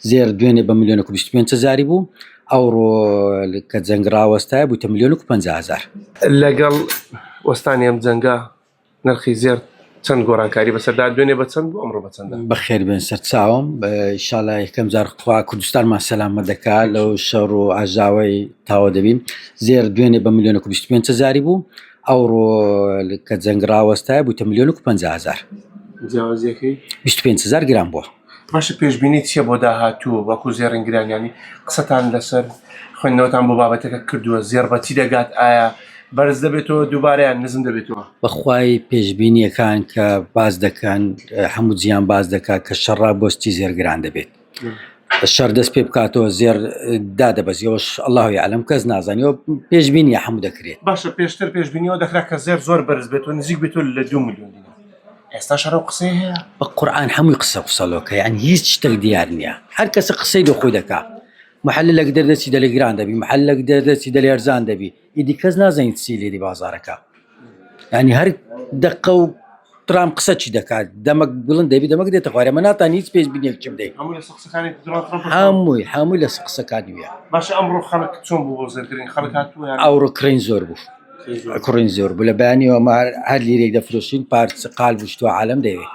زێر دوێنێ بە ملیۆنێک و 25,000 بوو، ئەوڕۆ کە جەنگ ڕاوەستایە بوویتە ملیۆنێک و 50,000. لەگەڵ وەستانی ئەم جەنگە نرخی زێر چەند گۆڕانکاری بەسەردا دوێنێ بە چەند بوو ئەمڕۆ بە چەندە؟ بەخێر بێن سەر چاوم ئینشاڵڵا یەکەم جار خوا کوردستانمان سەلامەت دەکات لەو شەڕ و ئاژاوەی تاوە دەبین. زێر دوێنێ بە ملیۆنێک و 25,000 بوو، ئەوڕۆ کە جەنگ ڕاوەستایە بوویتە ملیۆنێک و 50,000. جیاوازیەکەی 25,000 گرام بووە. باشە پێشبینی چییە بۆ داهاتوو وەکو زێڕنگرانیانی قسەتان لەسەر خوێندنەوەتان بۆ بابەتەکە کردووە زێر بەچی دەگات ئایا بەرز دەبێتەوە دووبارەیان نزم دەبێتەوە؟ بەخوای پێشبینیەکان کە باز دەکەن هەموو جیان باز دەکات کە شەڕا بۆستی زێرگران دەبێت. شەڕ دەست پێ بکاتەوە زێر دادەبەزیەوەش ئەڵڵاهو یعلەم کەس نازانیەوە پێشبینیە هەموو دەکرێت. باشە پێشتر پێشبینیەوە دەکرا کە زێر زۆر بەرز بێتەوە نزیک بێتەوە لە 2 ملیۆن دینار. ئێستا شەڕە و قسەی هەیە؟ بە قورئان هەمووی قسەلۆکە یان هیچ شتێک دیار نییە، هەر کەسە قسەی لە خۆی دەکات. محللێک دەردەچی دەلێ گران دەبی، محلێک دەردەچی دەلێ ئەرزان دەبی، ئیدی کەس نازانیت چی لێری بازارەکە. ینی هەر دقە و ترام قسە چی دەکات، دەمەک بڵند دەبی دەمەک دێتە خوارێ مەناتان هیچ پێشبینیەکی بدەیت. هەمووی لە قسەکانی ویە. باشە ئەمڕۆ خەڵک چۆن بوو بۆ زێرکردنی خەڵک هاتووە؟ ئەوڕۆ کڕین زۆر بوو، کڕین زۆر بوو لە بەیانیەوە هەر لیرێک دەفرۆشین پارچە قال بشتووە عالەم دەوێت.